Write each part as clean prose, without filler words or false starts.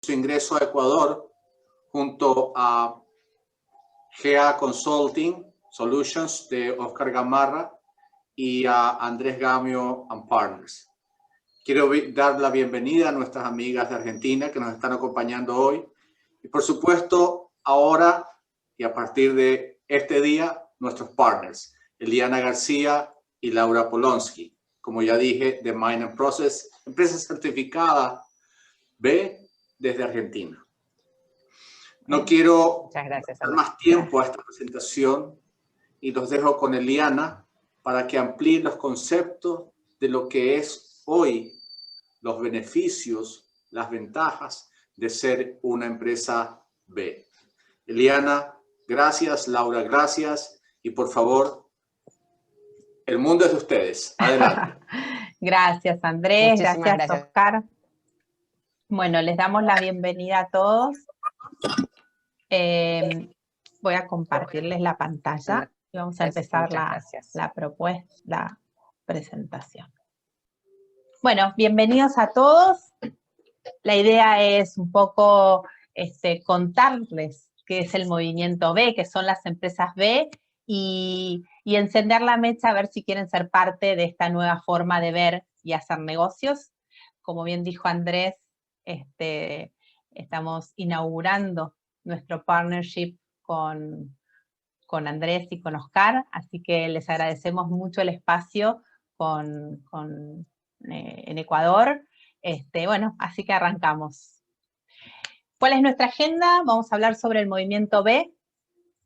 su ingreso a Ecuador junto a GA Consulting Solutions de Oscar Gamarra y a Andrés Gamio and Partners. Quiero dar la bienvenida a nuestras amigas de Argentina que nos están acompañando hoy. Y por supuesto, ahora y a partir de este día, nuestros partners, Eliana García y Laura Polonsky. Como ya dije, de Mind and Process, empresa certificada B desde Argentina. No quiero dar más tiempo a esta presentación y los dejo con Eliana para que amplíe los conceptos de lo que es hoy los beneficios, las ventajas de ser una empresa B. Eliana, gracias. Laura, gracias. Y por favor, el mundo es de ustedes. Adelante. Gracias, Andrés. Gracias, Oscar. Bueno, les damos la bienvenida a todos. Voy a compartirles la pantalla y vamos a empezar la presentación. Bueno, bienvenidos a todos. La idea es un poco contarles qué es el movimiento B, qué son las empresas B, y encender la mecha a ver si quieren ser parte de esta nueva forma de ver y hacer negocios. Como bien dijo Andrés, estamos inaugurando nuestro partnership con Andrés y con Oscar, así que les agradecemos mucho el espacio en Ecuador. Bueno, así que arrancamos. ¿Cuál es nuestra agenda? Vamos a hablar sobre el movimiento B,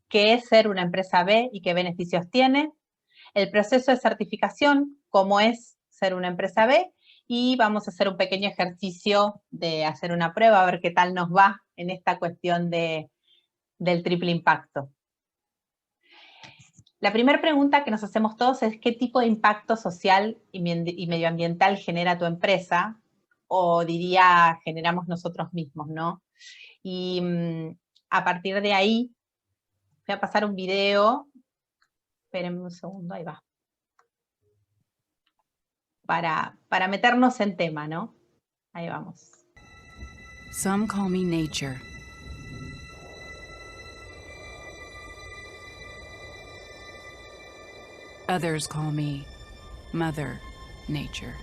qué es ser una empresa B y qué beneficios tiene, el proceso de certificación, cómo es ser una empresa B, y vamos a hacer un pequeño ejercicio de hacer una prueba, a ver qué tal nos va en esta cuestión del triple impacto. La primera pregunta que nos hacemos todos es ¿qué tipo de impacto social y medioambiental genera tu empresa? O diría, generamos nosotros mismos, ¿no? Y a partir de ahí, voy a pasar un video. Espérenme un segundo, ahí va. Para meternos en tema, ¿no? Ahí vamos. Some call me nature. Others call me Mother Nature.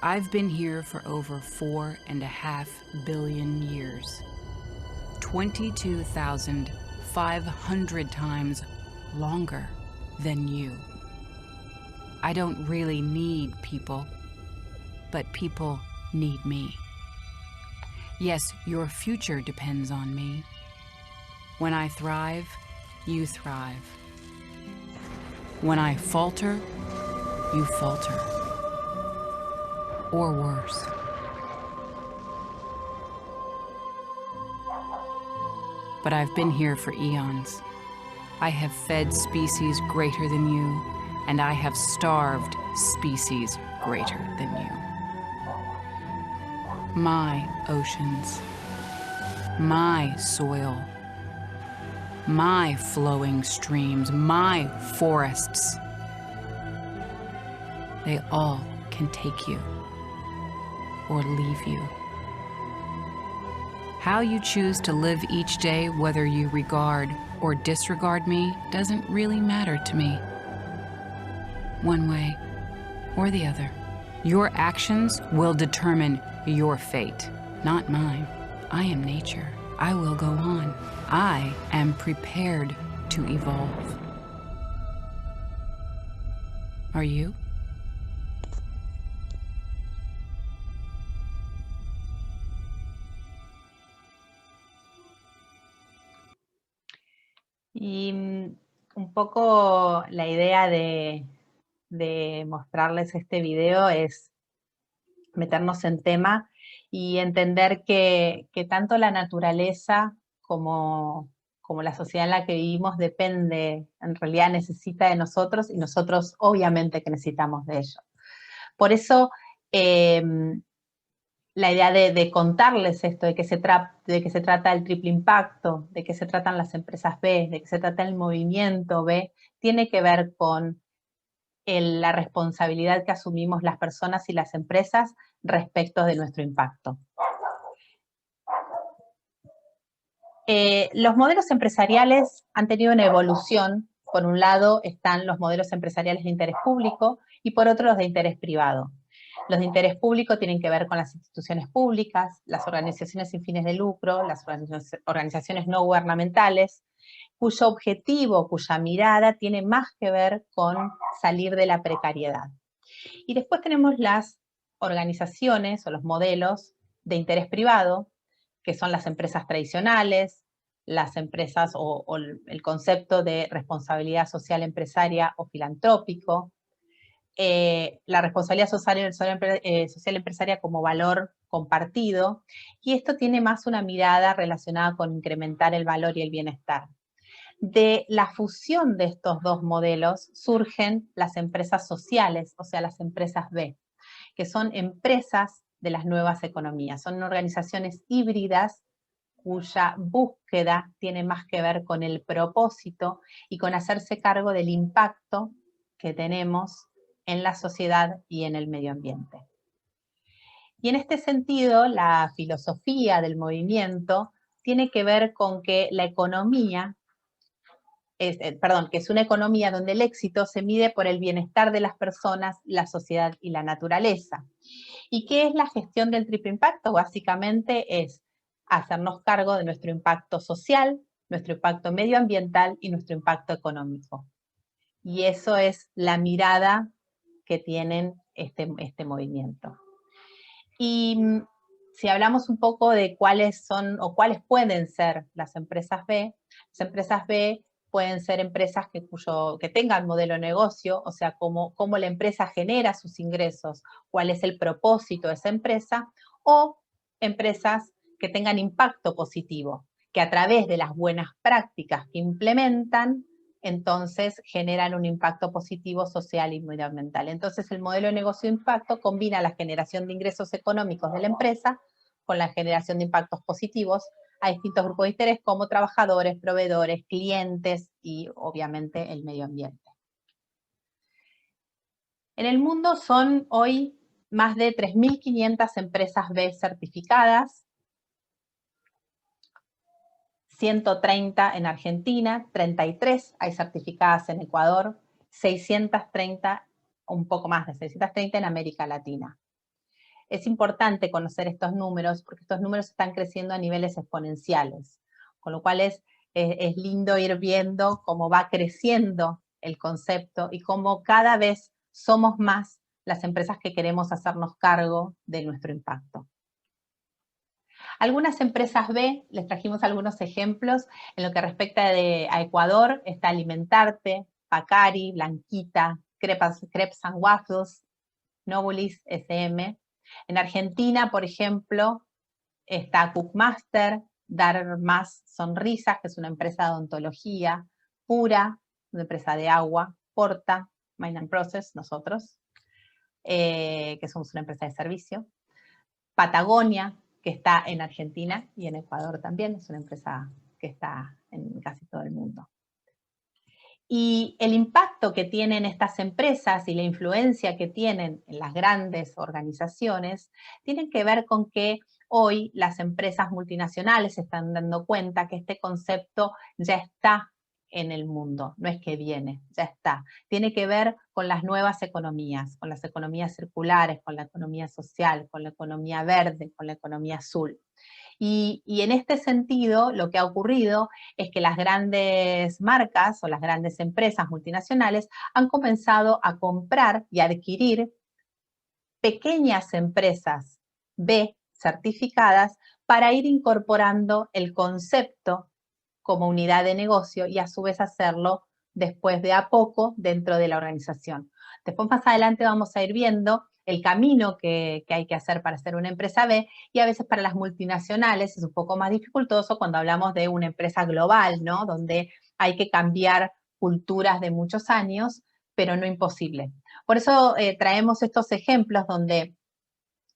I've been here for over 4.5 billion years. 22,500 times longer than you. I don't really need people, but people need me. Yes, your future depends on me. When I thrive, you thrive. When I falter, you falter. Or worse. But I've been here for eons. I have fed species greater than you, and I have starved species greater than you. My oceans, my soil, my flowing streams, my forests, they all can take you or leave you. How you choose to live each day, whether you regard or disregard me, doesn't really matter to me. One way or the other. Your actions will determine your fate, not mine. I am nature. I will go on. I am prepared to evolve. Are you? Y un poco la idea de mostrarles este video es meternos en tema y entender que tanto la naturaleza como la sociedad en la que vivimos depende, en realidad necesita de nosotros, y nosotros obviamente que necesitamos de ellos. Por eso la idea de contarles esto, de qué se trata el triple impacto, de qué se tratan las empresas B, de qué se trata el movimiento B, tiene que ver con la responsabilidad que asumimos las personas y las empresas respecto de nuestro impacto. Los modelos empresariales han tenido una evolución. Por un lado están los modelos empresariales de interés público y por otro los de interés privado. Los de interés público tienen que ver con las instituciones públicas, las organizaciones sin fines de lucro, las organizaciones no gubernamentales, cuyo objetivo, cuya mirada tiene más que ver con salir de la precariedad. Y después tenemos las organizaciones o los modelos de interés privado, que son las empresas tradicionales, las empresas o el concepto de responsabilidad social empresaria o filantrópico, la responsabilidad social empresaria como valor compartido, y esto tiene más una mirada relacionada con incrementar el valor y el bienestar. De la fusión de estos dos modelos surgen las empresas sociales, o sea, las empresas B, que son empresas de las nuevas economías. Son organizaciones híbridas cuya búsqueda tiene más que ver con el propósito y con hacerse cargo del impacto que tenemos en la sociedad y en el medio ambiente. Y en este sentido, la filosofía del movimiento tiene que ver con que la economía, que es una economía donde el éxito se mide por el bienestar de las personas, la sociedad y la naturaleza. ¿Y qué es la gestión del triple impacto? Básicamente es hacernos cargo de nuestro impacto social, nuestro impacto medioambiental y nuestro impacto económico. Y eso es la mirada que tienen este movimiento. Y si hablamos un poco de cuáles son o cuáles pueden ser las empresas B pueden ser empresas que tengan modelo de negocio, o sea, cómo la empresa genera sus ingresos, cuál es el propósito de esa empresa, o empresas que tengan impacto positivo, que a través de las buenas prácticas que implementan, entonces generan un impacto positivo social y medioambiental. Entonces el modelo de negocio de impacto combina la generación de ingresos económicos de la empresa con la generación de impactos positivos a distintos grupos de interés como trabajadores, proveedores, clientes y obviamente el medio ambiente. En el mundo son hoy más de 3.500 empresas B certificadas, 130 en Argentina, 33 hay certificadas en Ecuador, 630, un poco más de 630 en América Latina. Es importante conocer estos números porque estos números están creciendo a niveles exponenciales, con lo cual es lindo ir viendo cómo va creciendo el concepto y cómo cada vez somos más las empresas que queremos hacernos cargo de nuestro impacto. Algunas empresas B, les trajimos algunos ejemplos, en lo que respecta a Ecuador, está Alimentarte, Pacari, Blanquita, Crepes and Waffles, Nobulis, SM. En Argentina, por ejemplo, está Cookmaster, Dar Más Sonrisas, que es una empresa de odontología, Pura, una empresa de agua, Porta, Mind and Process, nosotros, que somos una empresa de servicio, Patagonia, que está en Argentina y en Ecuador también, es una empresa que está en casi todo el mundo. Y el impacto que tienen estas empresas y la influencia que tienen en las grandes organizaciones tienen que ver con que hoy las empresas multinacionales se están dando cuenta que este concepto ya está en el mundo, no es que viene, ya está. Tiene que ver con las nuevas economías, con las economías circulares, con la economía social, con la economía verde, con la economía azul. Y en este sentido, lo que ha ocurrido es que las grandes marcas o las grandes empresas multinacionales han comenzado a comprar y adquirir pequeñas empresas B certificadas para ir incorporando el concepto como unidad de negocio y a su vez hacerlo después de a poco dentro de la organización. Después más adelante vamos a ir viendo el camino que hay que hacer para ser una empresa B, y a veces para las multinacionales es un poco más dificultoso cuando hablamos de una empresa global, ¿no? Donde hay que cambiar culturas de muchos años, pero no imposible. Por eso traemos estos ejemplos donde,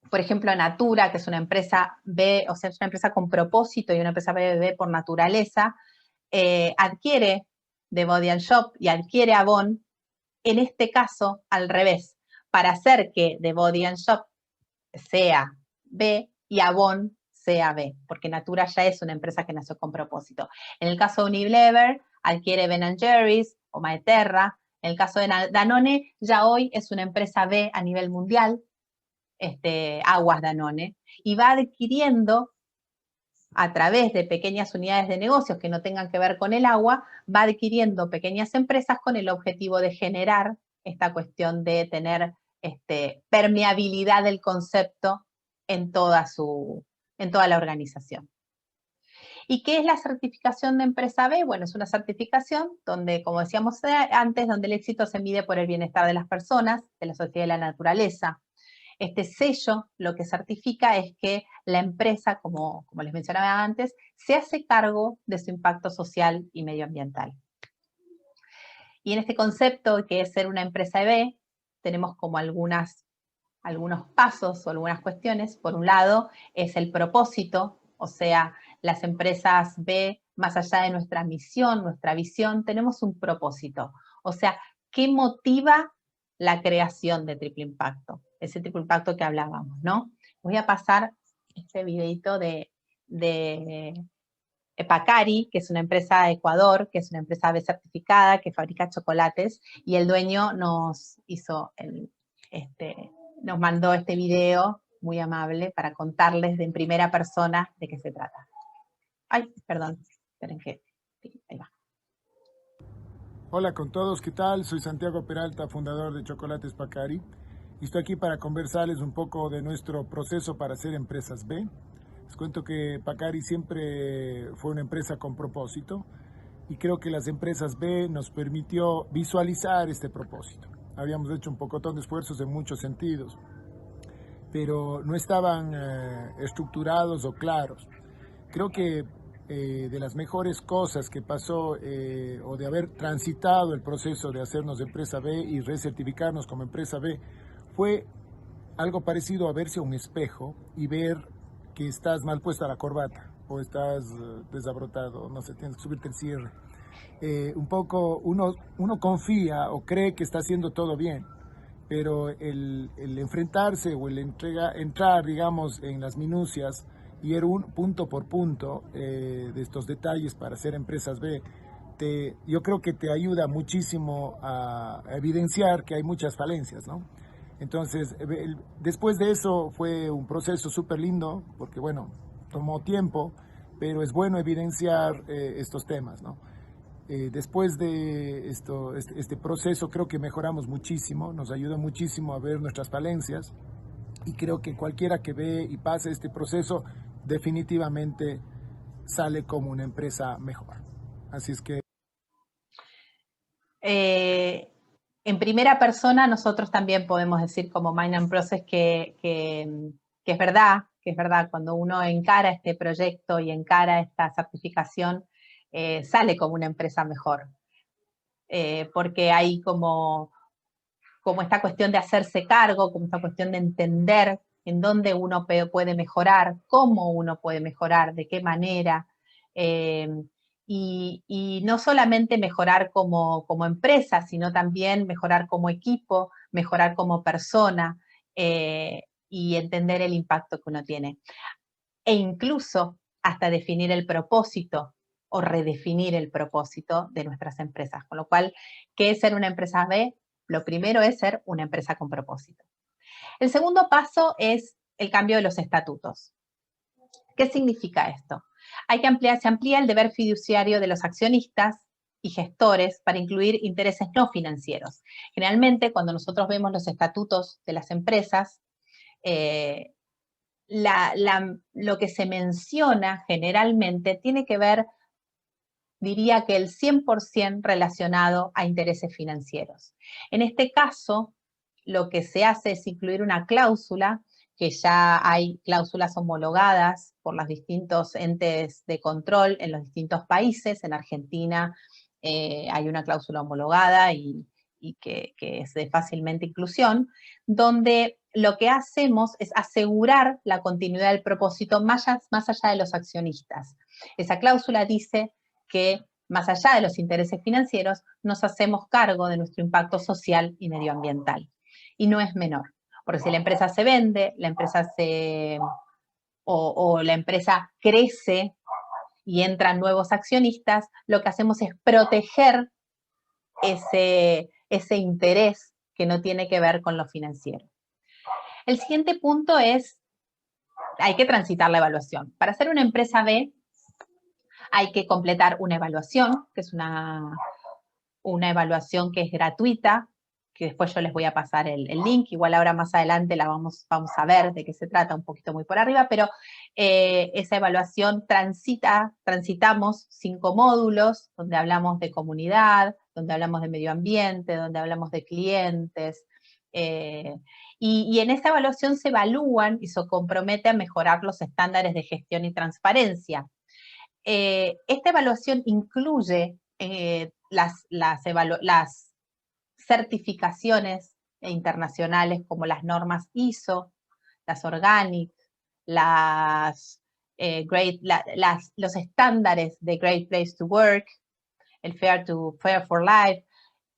por ejemplo, Natura, que es una empresa B, o sea, es una empresa con propósito y una empresa B por naturaleza, adquiere The Body and Shop y adquiere Avon, en este caso, al revés, para hacer que The Body and Shop sea B y Avon sea B, porque Natura ya es una empresa que nació con propósito. En el caso de Unilever, adquiere Ben & Jerry's o Maeterra. En el caso de Danone, ya hoy es una empresa B a nivel mundial, Aguas Danone, y va adquiriendo a través de pequeñas unidades de negocios que no tengan que ver con el agua, va adquiriendo pequeñas empresas con el objetivo de generar esta cuestión de tener permeabilidad del concepto en toda la organización. ¿Y qué es la certificación de empresa B? Bueno, es una certificación donde, como decíamos antes, donde el éxito se mide por el bienestar de las personas, de la sociedad y de la naturaleza. Este sello lo que certifica es que la empresa, como les mencionaba antes, se hace cargo de su impacto social y medioambiental. Y en este concepto, que es ser una empresa B, tenemos como algunos pasos o algunas cuestiones. Por un lado, es el propósito, o sea, las empresas B, más allá de nuestra misión, nuestra visión, tenemos un propósito. O sea, ¿qué motiva la creación de Triple Impacto? Ese triple impacto que hablábamos, ¿no? Voy a pasar este videito de Pacari, que es una empresa de Ecuador, que es una empresa B certificada, que fabrica chocolates, y el dueño nos mandó este video muy amable para contarles en primera persona de qué se trata. Ay, perdón, esperen que... Ahí va. Hola con todos, ¿qué tal? Soy Santiago Peralta, fundador de Chocolates Pacari. Y estoy aquí para conversarles un poco de nuestro proceso para hacer empresas B. Les cuento que Pacari siempre fue una empresa con propósito y creo que las empresas B nos permitió visualizar este propósito. Habíamos hecho un pocotón de esfuerzos en muchos sentidos, pero no estaban estructurados o claros. Creo que de las mejores cosas que pasó o de haber transitado el proceso de hacernos empresa B y recertificarnos como empresa B fue algo parecido a verse a un espejo y ver que estás mal puesta la corbata o estás desabrotado, no sé, tienes que subirte el cierre. Un poco uno confía o cree que está haciendo todo bien, pero el enfrentarse o el entrar, digamos, en las minucias y ir punto por punto de estos detalles para hacer empresas B, yo creo que te ayuda muchísimo a evidenciar que hay muchas falencias, ¿no? Entonces, después de eso fue un proceso súper lindo, porque bueno, tomó tiempo, pero es bueno evidenciar estos temas, ¿no? Después de este proceso creo que mejoramos muchísimo, nos ayuda muchísimo a ver nuestras falencias y creo que cualquiera que ve y pase este proceso definitivamente sale como una empresa mejor. Así es que... En primera persona nosotros también podemos decir como Mind and Process que es verdad, cuando uno encara este proyecto y encara esta certificación, sale como una empresa mejor. Porque hay como esta cuestión de hacerse cargo, como esta cuestión de entender en dónde uno puede mejorar, cómo uno puede mejorar, de qué manera. Y no solamente mejorar como empresa, sino también mejorar como equipo, mejorar como persona y entender el impacto que uno tiene. E incluso hasta definir el propósito o redefinir el propósito de nuestras empresas. Con lo cual, ¿qué es ser una empresa B? Lo primero es ser una empresa con propósito. El segundo paso es el cambio de los estatutos. ¿Qué significa esto? Se amplía el deber fiduciario de los accionistas y gestores para incluir intereses no financieros. Generalmente, cuando nosotros vemos los estatutos de las empresas, lo que se menciona generalmente tiene que ver, diría que el 100% relacionado a intereses financieros. En este caso, lo que se hace es incluir una cláusula, que ya hay cláusulas homologadas por los distintos entes de control en los distintos países. En Argentina hay una cláusula homologada y que es de fácilmente inclusión, donde lo que hacemos es asegurar la continuidad del propósito más allá de los accionistas. Esa cláusula dice que más allá de los intereses financieros, nos hacemos cargo de nuestro impacto social y medioambiental. Y no es menor, porque si la empresa se vende, la empresa o la empresa crece y entran nuevos accionistas, lo que hacemos es proteger ese interés que no tiene que ver con lo financiero. El siguiente punto es, hay que transitar la evaluación. Para ser una empresa B, hay que completar una evaluación, que es una evaluación que es gratuita, que después yo les voy a pasar el link, igual ahora más adelante la vamos a ver de qué se trata, un poquito muy por arriba, pero esa evaluación transitamos 5 módulos, donde hablamos de comunidad, donde hablamos de medio ambiente, donde hablamos de clientes, y en esa evaluación se evalúan y se compromete a mejorar los estándares de gestión y transparencia. Esta evaluación incluye las certificaciones internacionales como las normas ISO, las Organic, los estándares de Great Place to Work, el Fair for Life,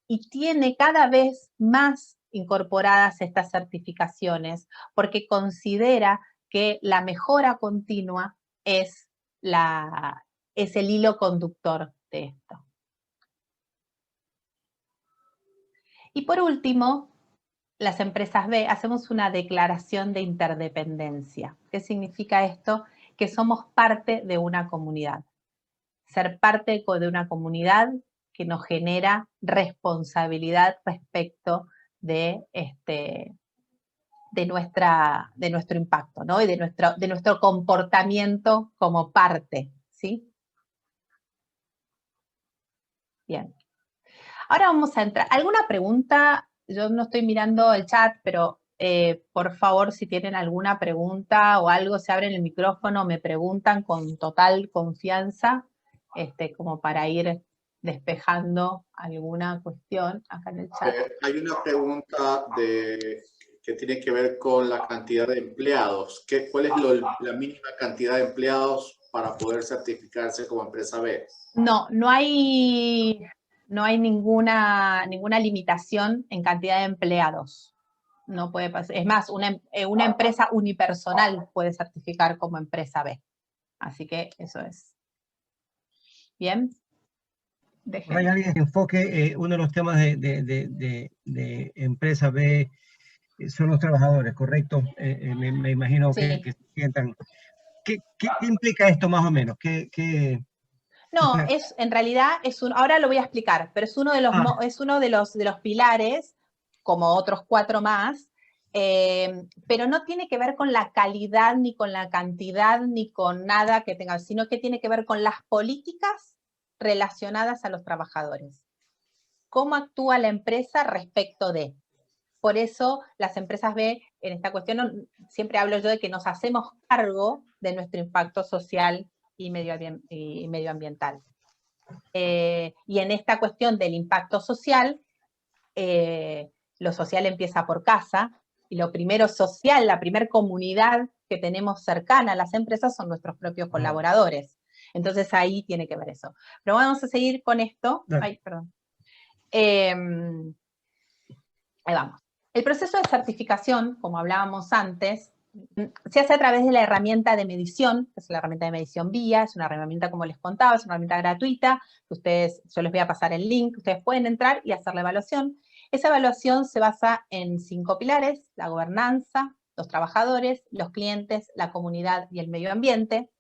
y tiene cada vez más incorporadas estas certificaciones porque considera que la mejora continua es el hilo conductor de esto. Y por último, las empresas B, hacemos una declaración de interdependencia. ¿Qué significa esto? Que somos parte de una comunidad. Ser parte de una comunidad que nos genera responsabilidad respecto de nuestro impacto, ¿no? Y de nuestro comportamiento como parte, ¿sí? Bien. Ahora vamos a entrar. ¿Alguna pregunta? Yo no estoy mirando el chat, pero por favor, si tienen alguna pregunta o algo, se abren el micrófono, me preguntan con total confianza, como para ir despejando alguna cuestión acá en el chat. Hay una pregunta que tiene que ver con la cantidad de empleados. ¿Cuál es la mínima cantidad de empleados para poder certificarse como empresa B? No hay ninguna limitación en cantidad de empleados. No puede pasar. Es más, una empresa unipersonal puede certificar como empresa B. Así que eso es. Bien. Hay alguien que enfoque, uno de los temas de empresa B son los trabajadores, ¿correcto? Me imagino sí. que sientan. ¿Qué implica esto más o menos? No, en realidad ahora lo voy a explicar, pero es uno de los pilares, como otros 4 más, pero no tiene que ver con la calidad, ni con la cantidad, ni con nada que tenga, sino que tiene que ver con las políticas relacionadas a los trabajadores. ¿Cómo actúa la empresa respecto de? Por eso las empresas B, en esta cuestión, siempre hablo yo de que nos hacemos cargo de nuestro impacto social y medioambiental. Y en esta cuestión del impacto social, lo social empieza por casa, y lo primero social, la primera comunidad que tenemos cercana a las empresas son nuestros propios colaboradores. Entonces ahí tiene que ver eso. Pero vamos a seguir con esto. Ay, perdón. Ahí vamos. El proceso de certificación, como hablábamos antes, se hace a través de la herramienta de medición, que es la herramienta de medición VIA, es una herramienta, como les contaba, es una herramienta gratuita, que yo les voy a pasar el link, ustedes pueden entrar y hacer la evaluación. Esa evaluación se basa en 5 pilares: la gobernanza, los trabajadores, los clientes, la comunidad y el medio ambiente.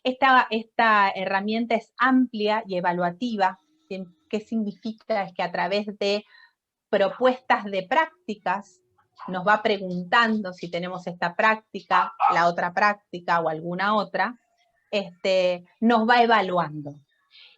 Esta herramienta es amplia y evaluativa. ¿Qué significa? Es que a través de propuestas de prácticas nos va preguntando si tenemos esta práctica, la otra práctica o alguna otra, nos va evaluando.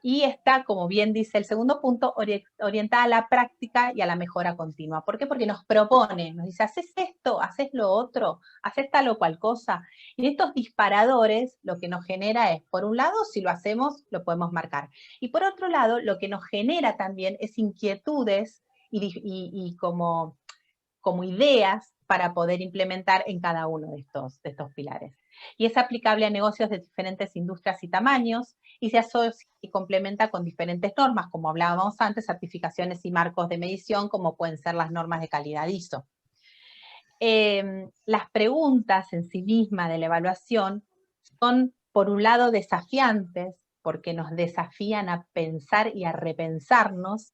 Y está, como bien dice el segundo punto, orientada a la práctica y a la mejora continua. ¿Por qué? Porque nos propone, nos dice, haces esto, haces lo otro, haces tal o cual cosa. Y estos disparadores lo que nos genera es, por un lado, si lo hacemos, lo podemos marcar. Y por otro lado, lo que nos genera también es inquietudes y como ideas para poder implementar en cada uno de estos pilares. y es aplicable a negocios de diferentes industrias y tamaños, y se asocia y complementa con diferentes normas, como hablábamos antes, certificaciones y marcos de medición, como pueden ser las normas de calidad ISO. Las preguntas en sí mismas de la evaluación son, por un lado, desafiantes, porque nos desafían a pensar y a repensarnos,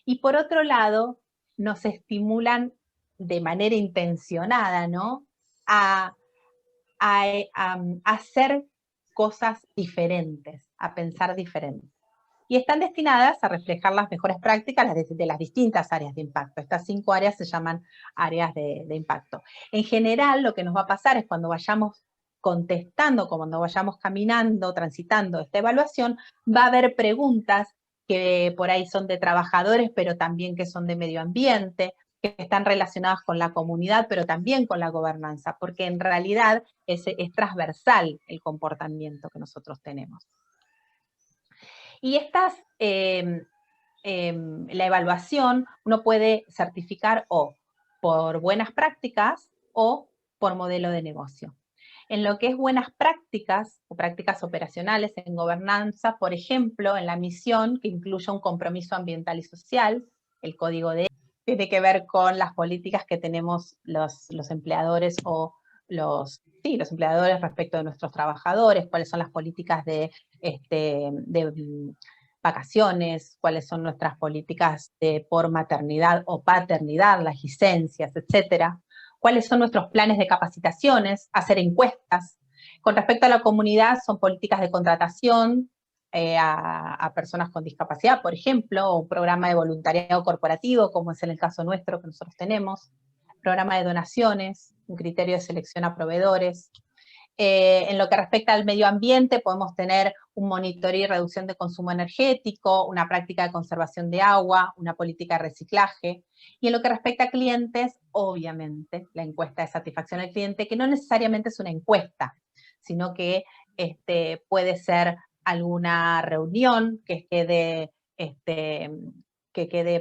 y por otro lado, nos estimulan de manera intencionada, ¿no?, a hacer cosas diferentes, a pensar diferente. Y están destinadas a reflejar las mejores prácticas de las distintas áreas de impacto. Estas 5 áreas se llaman áreas de impacto. En general, lo que nos va a pasar es cuando vayamos contestando, cuando vayamos caminando, transitando esta evaluación, va a haber preguntas que por ahí son de trabajadores, pero también que son de medio ambiente, que están relacionadas con la comunidad, pero también con la gobernanza, porque en realidad es transversal el comportamiento que nosotros tenemos. Y la evaluación uno puede certificar o por buenas prácticas o por modelo de negocio. En lo que es buenas prácticas o prácticas operacionales en gobernanza, por ejemplo, en la misión, que incluye un compromiso ambiental y social, el código de ética, tiene que ver con las políticas que tenemos los empleadores o los empleadores respecto de nuestros trabajadores, cuáles son las políticas de vacaciones, cuáles son nuestras políticas por maternidad o paternidad, las licencias, etcétera, cuáles son nuestros planes de capacitaciones, hacer encuestas. Con respecto a la comunidad, son políticas de contratación a personas con discapacidad, por ejemplo, o un programa de voluntariado corporativo, como es en el caso nuestro que nosotros tenemos, programa de donaciones, un criterio de selección a proveedores. En lo que respecta al medio ambiente, podemos tener un monitoreo y reducción de consumo energético, una práctica de conservación de agua, una política de reciclaje. Y en lo que respecta a clientes, obviamente, la encuesta de satisfacción al cliente, que no necesariamente es una encuesta, sino que puede ser alguna reunión que quede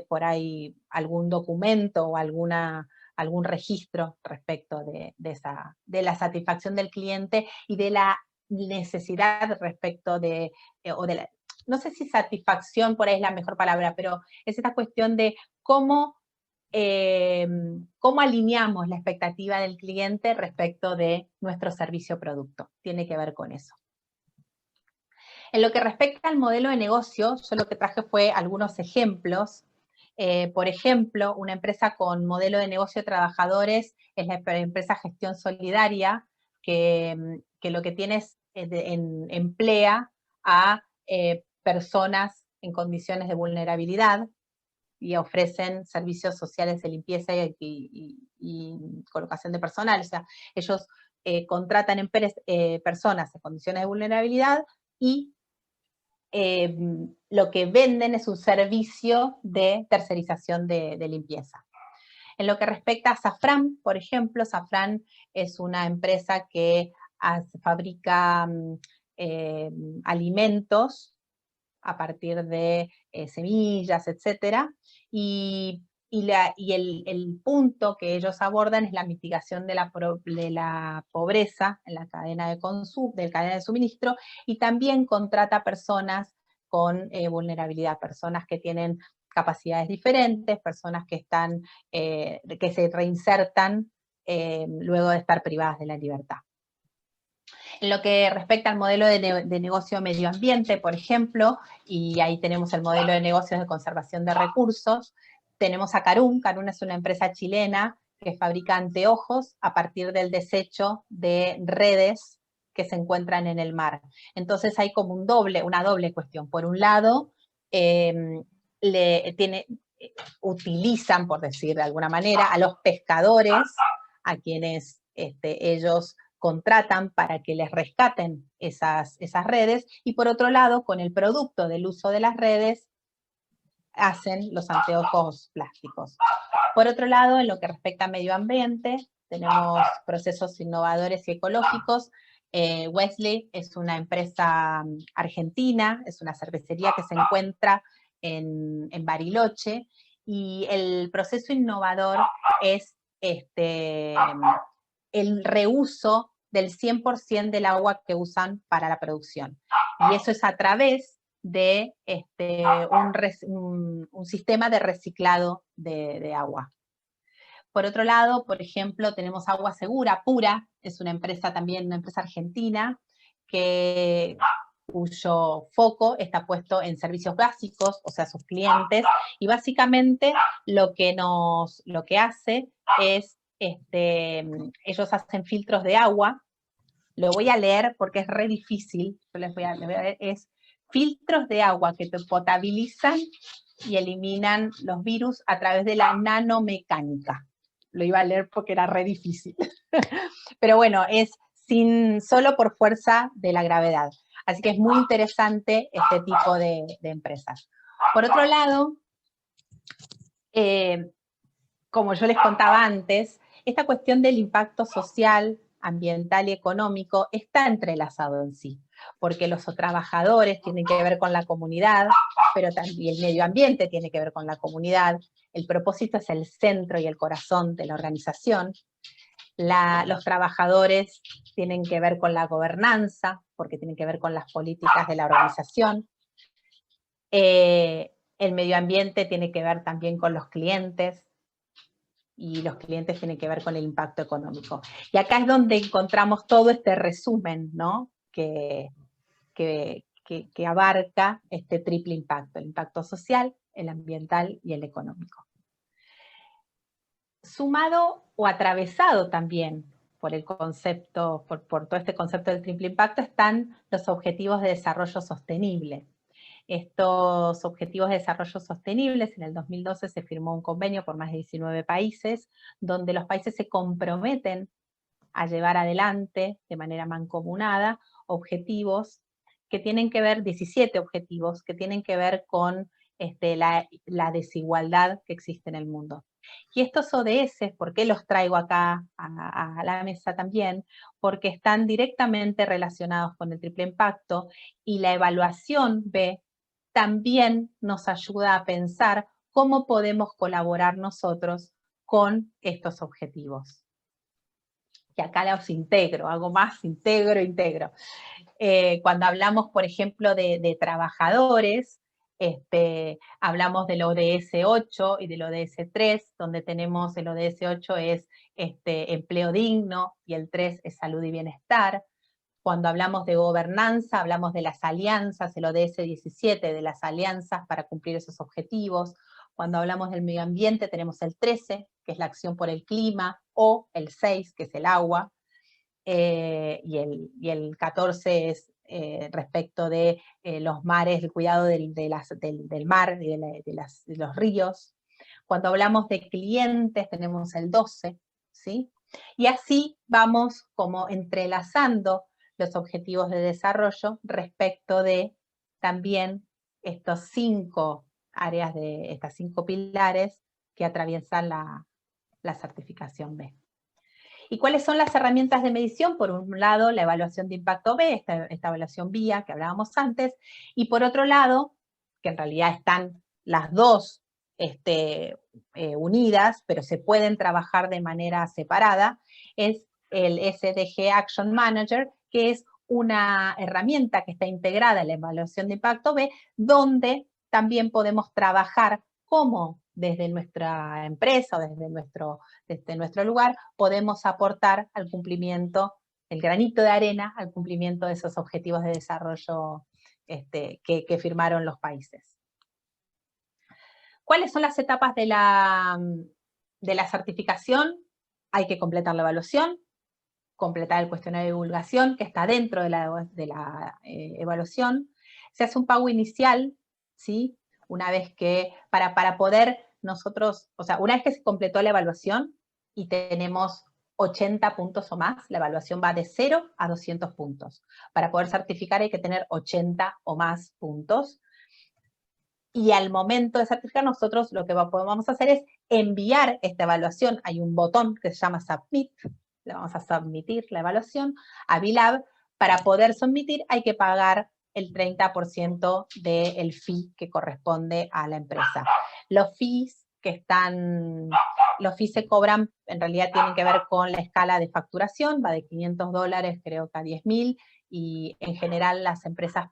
por ahí algún documento o algún registro respecto de la satisfacción del cliente y de la necesidad respecto no sé si satisfacción por ahí es la mejor palabra, pero es esta cuestión de cómo alineamos la expectativa del cliente respecto de nuestro servicio o producto. Tiene que ver con eso. En lo que respecta al modelo de negocio, yo lo que traje fue algunos ejemplos. Por ejemplo, una empresa con modelo de negocio de trabajadores es la empresa Gestión Solidaria, que lo que tiene es emplea a personas en condiciones de vulnerabilidad y ofrecen servicios sociales de limpieza y colocación de personal. O sea, ellos contratan personas en condiciones de vulnerabilidad y lo que venden es un servicio de tercerización de limpieza. En lo que respecta a Safran, por ejemplo, Safran es una empresa que fabrica alimentos a partir de semillas, etcétera, y el punto que ellos abordan es la mitigación de la pobreza en la cadena de suministro, y también contrata personas con vulnerabilidad, personas que tienen capacidades diferentes, personas que se reinsertan luego de estar privadas de la libertad. En lo que respecta al modelo de negocio medio ambiente, por ejemplo, y ahí tenemos el modelo de negocios de conservación de recursos, tenemos a Carum. Carum es una empresa chilena que fabrica anteojos a partir del desecho de redes que se encuentran en el mar. Entonces hay como una doble cuestión. Por un lado, utilizan, por decir de alguna manera, a los pescadores, a quienes ellos contratan para que les rescaten esas redes, y por otro lado, con el producto del uso de las redes, hacen los anteojos plásticos. Por otro lado, en lo que respecta a medio ambiente, tenemos procesos innovadores y ecológicos. Wesley es una empresa argentina, es una cervecería que se encuentra en Bariloche, y el proceso innovador es el reuso del 100% del agua que usan para la producción. Y eso es a través de un sistema de reciclado de agua. Por otro lado, por ejemplo, tenemos Agua Segura, Pura, es una empresa también, una empresa argentina, cuyo foco está puesto en servicios básicos, o sea, sus clientes, y básicamente lo que hace es, ellos hacen filtros de agua. Lo voy a leer porque es re difícil, yo les voy a leer, es filtros de agua que te potabilizan y eliminan los virus a través de la nanomecánica. Lo iba a leer porque era re difícil. Pero bueno, es solo por fuerza de la gravedad. Así que es muy interesante este tipo de empresas. Por otro lado, como yo les contaba antes, esta cuestión del impacto social, ambiental y económico está entrelazado en sí, porque los trabajadores tienen que ver con la comunidad, pero también el medio ambiente tiene que ver con la comunidad, el propósito es el centro y el corazón de la organización, los trabajadores tienen que ver con la gobernanza, porque tienen que ver con las políticas de la organización, el medio ambiente tiene que ver también con los clientes, y los clientes tienen que ver con el impacto económico. Y acá es donde encontramos todo este resumen, ¿no? que abarca este triple impacto, el impacto social, el ambiental y el económico. Sumado o atravesado también por el concepto, por todo este concepto del triple impacto, están los objetivos de desarrollo sostenible. Estos objetivos de desarrollo sostenibles, en el 2012 se firmó un convenio por más de 19 países, donde los países se comprometen a llevar adelante de manera mancomunada objetivos que tienen que ver, 17 objetivos, que tienen que ver con la desigualdad que existe en el mundo. Y estos ODS, ¿por qué los traigo acá a la mesa también? Porque están directamente relacionados con el triple impacto, y la evaluación B también nos ayuda a pensar cómo podemos colaborar nosotros con estos objetivos. Y acá los integro, hago más, integro. Cuando hablamos, por ejemplo, de trabajadores, hablamos del ODS 8 y del ODS 3, donde tenemos el ODS 8 es empleo digno y el 3 es salud y bienestar. Cuando hablamos de gobernanza, hablamos de las alianzas, el ODS 17, de las alianzas para cumplir esos objetivos. Cuando hablamos del medio ambiente tenemos el 13, que es la acción por el clima, o el 6, que es el agua, y el 14 es respecto de los mares, el cuidado del mar y de los ríos. Cuando hablamos de clientes tenemos el 12, ¿sí? Y así vamos como entrelazando los objetivos de desarrollo respecto de también estos 5 áreas, estas 5 pilares que atraviesan la certificación B. ¿Y cuáles son las herramientas de medición? Por un lado, la evaluación de impacto B, esta evaluación vía que hablábamos antes, y por otro lado, que en realidad están las dos unidas, pero se pueden trabajar de manera separada, es el SDG Action Manager, que es una herramienta que está integrada en la evaluación de impacto B, donde también podemos trabajar cómo desde nuestra empresa o desde nuestro lugar podemos aportar al cumplimiento, el granito de arena al cumplimiento de esos objetivos de desarrollo que firmaron los países. ¿Cuáles son las etapas de la certificación? Hay que completar la evaluación, completar el cuestionario de divulgación que está dentro de la evaluación, se hace un pago inicial, ¿sí? Una vez que, para poder nosotros, o sea, una vez que se completó la evaluación y tenemos 80 puntos o más, la evaluación va de 0 a 200 puntos. Para poder certificar hay que tener 80 o más puntos. Y al momento de certificar nosotros lo que podemos hacer es enviar esta evaluación. Hay un botón que se llama Submit, le vamos a submitir la evaluación a B-Lab. Para poder submitir hay que pagar el 30% del fee que corresponde a la empresa. Los fees que están, los fees se cobran, en realidad tienen que ver con la escala de facturación, va de $500 creo que a 10.000, y en general las empresas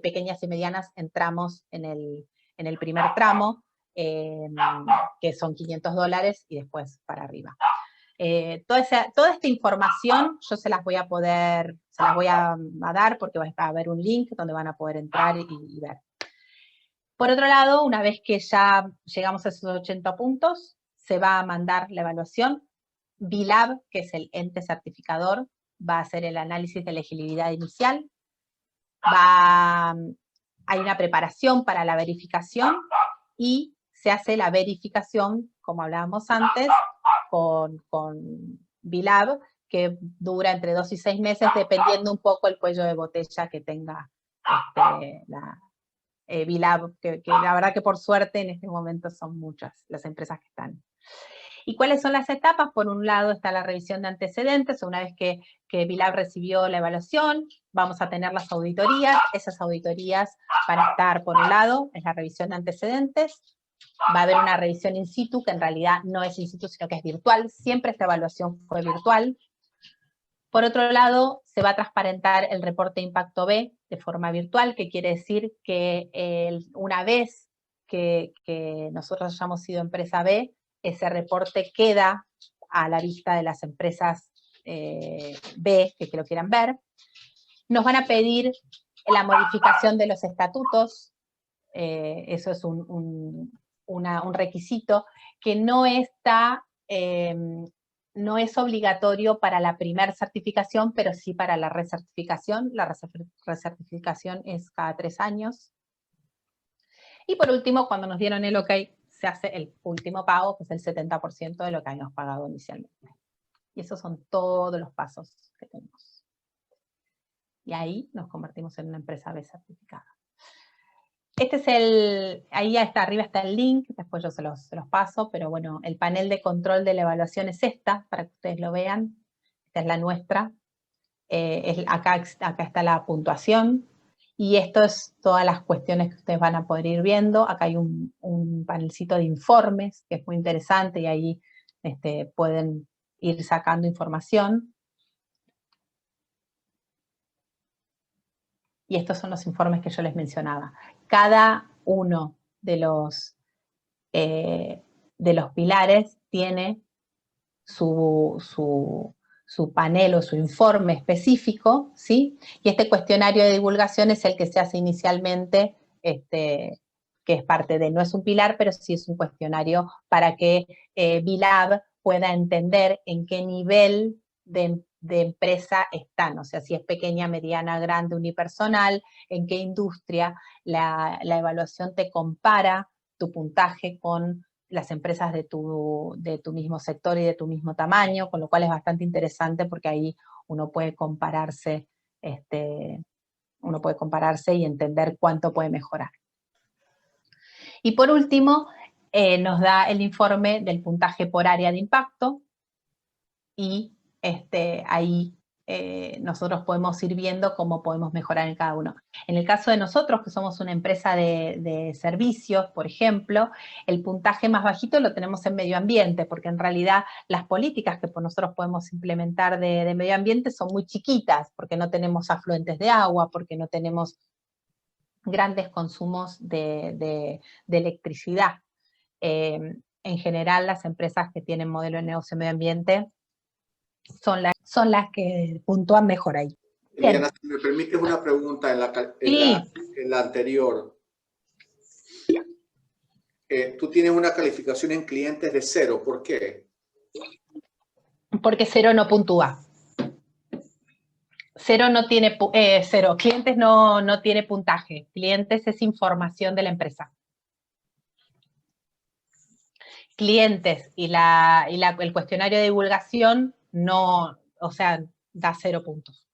pequeñas y medianas entramos en el primer tramo, que son $500 y después para arriba. Toda esta información yo se las voy a dar porque va a haber un link donde van a poder entrar y ver. Por otro lado, una vez que ya llegamos a esos 80 puntos, se va a mandar la evaluación. BILAB, que es el ente certificador, va a hacer el análisis de elegibilidad inicial. Hay una preparación para la verificación y se hace la verificación, como hablábamos antes, con BILAB, que dura entre 2 y 6 meses, dependiendo un poco el cuello de botella que tenga BILAB, que la verdad que por suerte en este momento son muchas las empresas que están. ¿Y cuáles son las etapas? Por un lado está la revisión de antecedentes. Una vez que BILAB recibió la evaluación, vamos a tener las auditorías. Esas auditorías van a estar, por un lado, es la revisión de antecedentes. Va a haber una revisión in situ, que en realidad no es in situ, sino que es virtual. Siempre esta evaluación fue virtual. Por otro lado, se va a transparentar el reporte de impacto B de forma virtual, que quiere decir que una vez que nosotros hayamos sido empresa B, ese reporte queda a la vista de las empresas B que lo quieran ver. Nos van a pedir la modificación de los estatutos, eso es un requisito que no es obligatorio para la primera certificación, pero sí para la recertificación. La recertificación es cada 3 años. Y por último, cuando nos dieron el OK, se hace el último pago, que es el 70% de lo que habíamos pagado inicialmente. Y esos son todos los pasos que tenemos. Y ahí nos convertimos en una empresa B certificada. Este es ahí está, arriba está el link, después yo se los paso, pero bueno, el panel de control de la evaluación es esta, para que ustedes lo vean. Esta es la nuestra. Acá está la puntuación. Y esto es todas las cuestiones que ustedes van a poder ir viendo. Acá hay un panelcito de informes, que es muy interesante, y ahí pueden ir sacando información. Y estos son los informes que yo les mencionaba. Cada uno de los pilares tiene su panel o su informe específico, ¿sí? Y este cuestionario de divulgación es el que se hace inicialmente, que es parte de, no es un pilar, pero sí es un cuestionario para que BILAB pueda entender en qué nivel de empresa están, o sea, si es pequeña, mediana, grande, unipersonal, en qué industria. La evaluación te compara tu puntaje con las empresas de tu mismo sector y de tu mismo tamaño, con lo cual es bastante interesante porque ahí uno puede compararse y entender cuánto puede mejorar. Y por último, nos da el informe del puntaje por área de impacto, y ahí nosotros podemos ir viendo cómo podemos mejorar en cada uno. En el caso de nosotros, que somos una empresa de servicios, por ejemplo, el puntaje más bajito lo tenemos en medio ambiente, porque en realidad las políticas que nosotros podemos implementar de medio ambiente son muy chiquitas, porque no tenemos afluentes de agua, porque no tenemos grandes consumos de electricidad. En general, las empresas que tienen modelo de negocio medio ambiente son las que puntúan mejor ahí. Liliana, si me permites una pregunta en la anterior. Tú tienes una calificación en clientes de 0, ¿por qué? Porque 0 no puntúa. 0 no tiene, 0, clientes no tiene puntaje. Clientes es información de la empresa. Clientes y el cuestionario de divulgación no, o sea, da 0 puntos.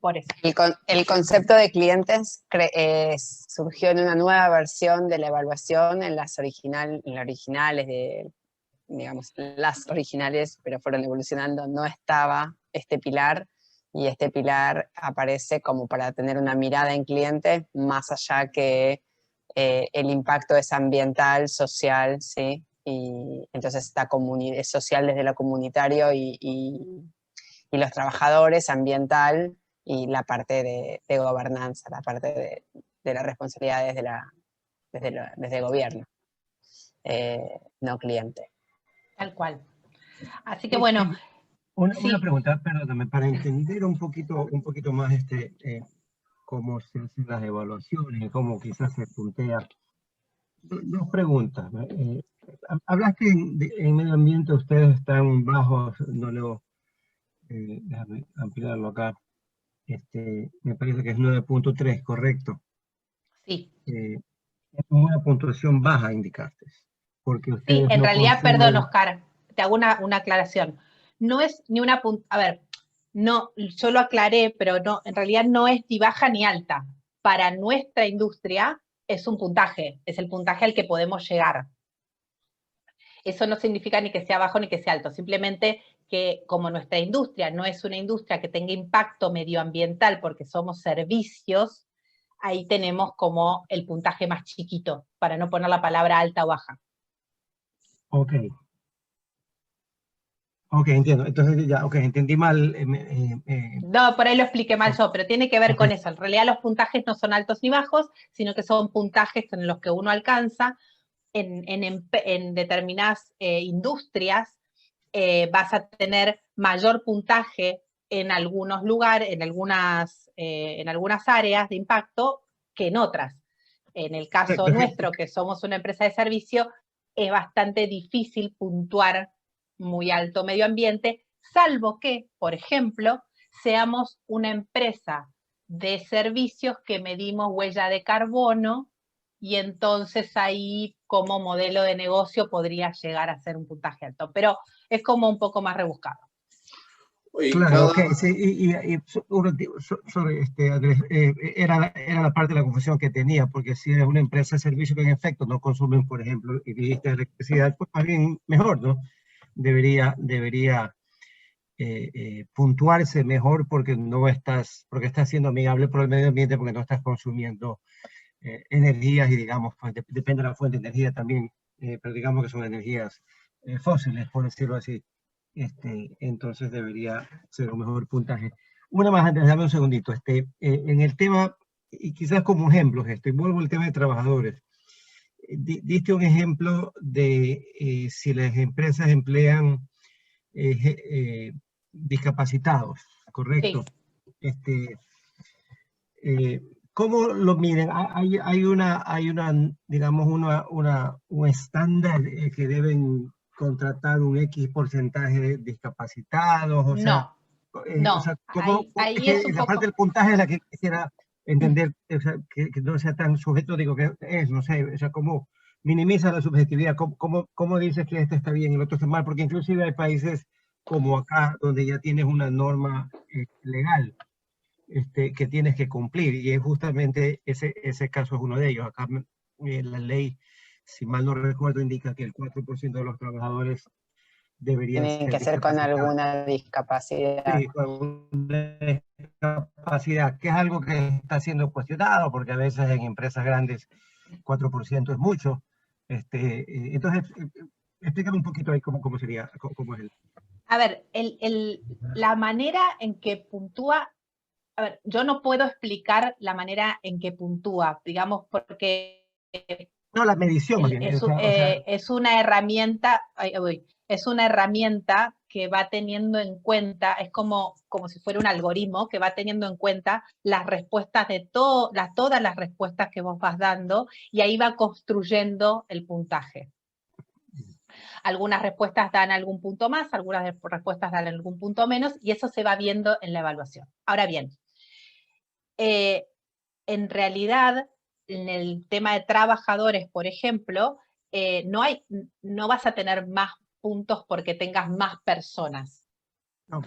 Por eso. El concepto de clientes surgió en una nueva versión de la evaluación, en las originales, digamos, las originales, pero fueron evolucionando, no estaba este pilar, y este pilar aparece como para tener una mirada en cliente, más allá que el impacto es ambiental, social, ¿sí? Y entonces es social desde lo comunitario y los trabajadores, ambiental, y la parte de gobernanza, la parte de las responsabilidades desde el gobierno, no cliente. Tal cual. Así que bueno. Una pregunta, perdóname, para entender un poquito más cómo se hacen las evaluaciones y cómo quizás se puntea. Dos preguntas. Hablaste en medio ambiente, ustedes están bajos, déjame ampliarlo acá. Me parece que es 9.3, ¿correcto? Sí. Es una puntuación baja, indicaste. Porque ustedes sí, en no realidad, consumen... perdón, Oscar, te hago una aclaración. No es ni una a ver, no, yo lo aclaré, pero no, en realidad no es ni baja ni alta. Para nuestra industria es un puntaje, es el puntaje al que podemos llegar. Eso no significa ni que sea bajo ni que sea alto, simplemente que como nuestra industria no es una industria que tenga impacto medioambiental porque somos servicios, ahí tenemos como el puntaje más chiquito, para no poner la palabra alta o baja. Ok. Ok, entiendo. Entonces ya, ok, entendí mal. No, por ahí lo expliqué mal yo, pero tiene que ver con eso. En realidad los puntajes no son altos ni bajos, sino que son puntajes en los que uno alcanza en determinadas industrias. Vas a tener mayor puntaje en algunos lugares, en algunas áreas de impacto que en otras. En el caso nuestro, que somos una empresa de servicio, es bastante difícil puntuar muy alto medio ambiente, salvo que, por ejemplo, seamos una empresa de servicios que medimos huella de carbono, y entonces ahí como modelo de negocio podría llegar a ser un puntaje alto, pero es como un poco más rebuscado. Claro, ok, sí, y Andrés, era la parte de la confusión que tenía, porque si es una empresa de servicio que en efecto no consumen, por ejemplo, y dijiste electricidad, pues más bien mejor, ¿no? Debería puntuarse mejor porque estás siendo amigable por el medio ambiente, porque no estás consumiendo energías y digamos, pues, depende de la fuente de energía también, pero digamos que son energías fósiles, por decirlo así. Entonces debería ser un mejor puntaje. Una más antes, dame un segundito. En el tema, y quizás como ejemplo, vuelvo al tema de trabajadores. Diste un ejemplo de si las empresas emplean discapacitados, ¿correcto? Sí. ¿Cómo lo miden? Hay una, digamos, un estándar que deben contratar un X porcentaje de discapacitados, o sea, no, ahí es un la parte poco... del puntaje es la que quisiera entender, o sea, que no sea tan sujeto, digo que es, no sé, o sea, cómo minimiza la subjetividad, cómo dices que este está bien y el otro está mal, porque inclusive hay países como acá, donde ya tienes una norma legal que tienes que cumplir, y es justamente ese caso es uno de ellos. Acá la ley, si mal no recuerdo, indica que el 4% de los trabajadores deberían Tienen que ser con alguna discapacidad. Sí, con alguna discapacidad, que es algo que está siendo cuestionado, porque a veces en empresas grandes 4% es mucho. Entonces, explícame un poquito ahí cómo sería, cómo es el... A ver, la manera en que puntúa, a ver, yo no puedo explicar la manera en que puntúa, digamos, porque no, la medición más bien. Es una herramienta, es una herramienta que va teniendo en cuenta, es como si fuera un algoritmo que va teniendo en cuenta las respuestas de todas las respuestas que vos vas dando, y ahí va construyendo el puntaje. Algunas respuestas dan algún punto más, algunas respuestas dan algún punto menos, y eso se va viendo en la evaluación. Ahora bien, en realidad, en el tema de trabajadores, por ejemplo, no vas a tener más puntos porque tengas más personas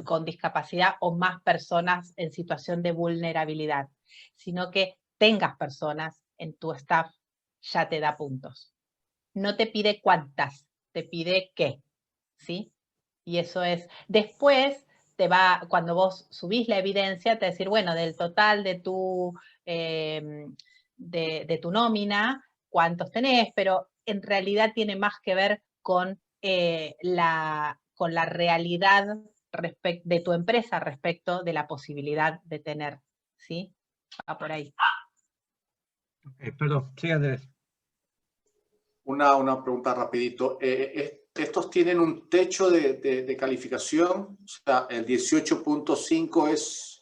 con discapacidad o más personas en situación de vulnerabilidad, sino que tengas personas en tu staff ya te da puntos. No te pide cuántas, te pide qué, ¿sí? Y eso es, después cuando vos subís la evidencia, te va a decir, bueno, del total de tu nómina, cuántos tenés, pero en realidad tiene más que ver con, con la realidad de tu empresa respecto de la posibilidad de tener, ¿sí? Va por ahí. Perdón, sí, Andrés. Una pregunta rapidito. ¿Estos tienen un techo de calificación? O sea, el 18.5 es...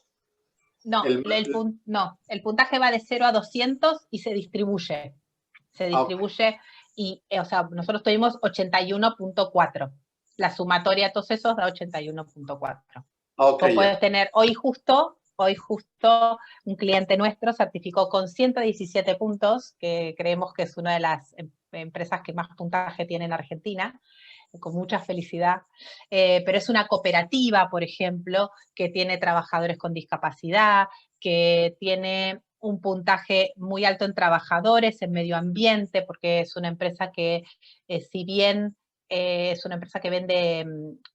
No, el puntaje va de 0 a 200 y se distribuye. Se distribuye y, o sea, nosotros tuvimos 81.4. La sumatoria de todos esos da 81.4. Vos podés tener, hoy justo un cliente nuestro certificó con 117 puntos, que creemos que es una de las empresas que más puntaje tiene en Argentina, con mucha felicidad, pero es una cooperativa, por ejemplo, que tiene trabajadores con discapacidad, que tiene un puntaje muy alto en trabajadores, en medio ambiente, porque es una empresa que, si bien es una empresa que vende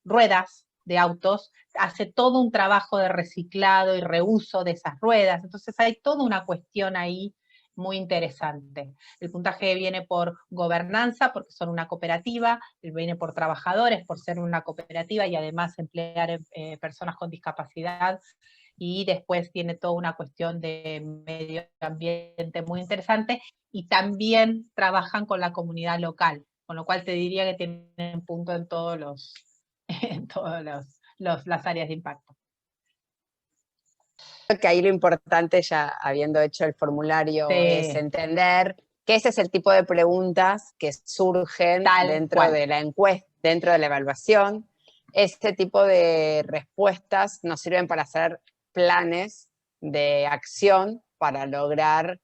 ruedas de autos, hace todo un trabajo de reciclado y reuso de esas ruedas, entonces hay toda una cuestión ahí muy interesante. El puntaje viene por gobernanza, porque son una cooperativa, viene por trabajadores, por ser una cooperativa y además emplear personas con discapacidad, y después tiene toda una cuestión de medio ambiente muy interesante, y también trabajan con la comunidad local, con lo cual te diría que tienen punto en todos las áreas de impacto. Creo que ahí lo importante, ya habiendo hecho el formulario, es entender que ese es el tipo de preguntas que surgen dentro de la encuesta, dentro de la evaluación. Este tipo de respuestas nos sirven para hacer planes de acción para lograr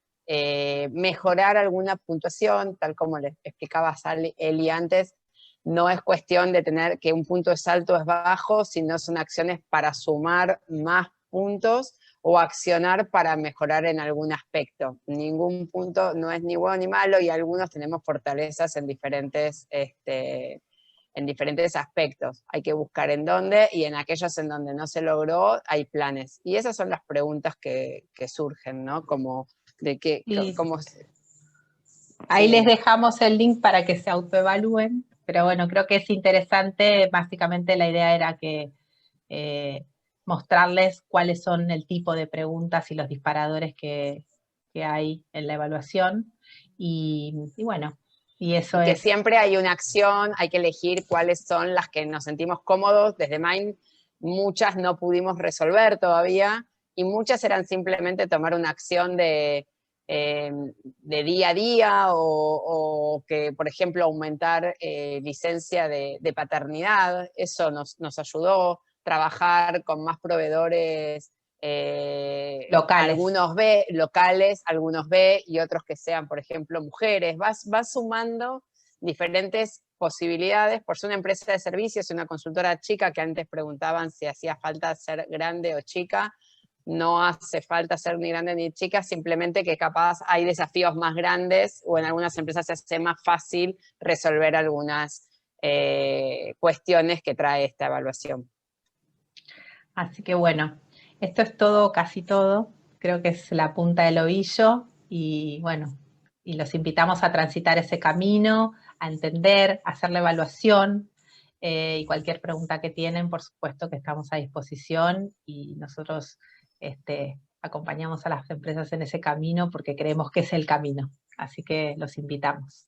mejorar alguna puntuación, tal como les explicaba Eli antes. No es cuestión de tener que un punto es alto o es bajo, sino son acciones para sumar más puntos o accionar para mejorar en algún aspecto. Ningún punto no es ni bueno ni malo, y algunos tenemos fortalezas en diferentes aspectos. Hay que buscar en dónde, y en aquellos en donde no se logró hay planes. Y esas son las preguntas que surgen, ¿no? Como de qué, cómo... Ahí les dejamos el link para que se autoevalúen, pero bueno, creo que es interesante. Básicamente la idea era que mostrarles cuáles son el tipo de preguntas y los disparadores que hay en la evaluación, y bueno, y eso que es... siempre hay una acción, hay que elegir cuáles son las que nos sentimos cómodos. Desde Mind muchas no pudimos resolver todavía, y muchas eran simplemente tomar una acción de día a día, o que, por ejemplo, aumentar licencia de paternidad. Eso nos ayudó. Trabajar con más proveedores locales. Algunos B, locales, algunos B, y otros que sean, por ejemplo, mujeres. Vas sumando diferentes posibilidades. Por ser una empresa de servicios, una consultora chica, que antes preguntaban si hacía falta ser grande o chica. No hace falta ser ni grande ni chica, simplemente que capaz hay desafíos más grandes, o en algunas empresas se hace más fácil resolver algunas cuestiones que trae esta evaluación. Así que bueno, esto es todo, casi todo. Creo que es la punta del ovillo, y bueno, y los invitamos a transitar ese camino, a entender, a hacer la evaluación, y cualquier pregunta que tienen, por supuesto que estamos a disposición, y nosotros acompañamos a las empresas en ese camino porque creemos que es el camino. Así que los invitamos.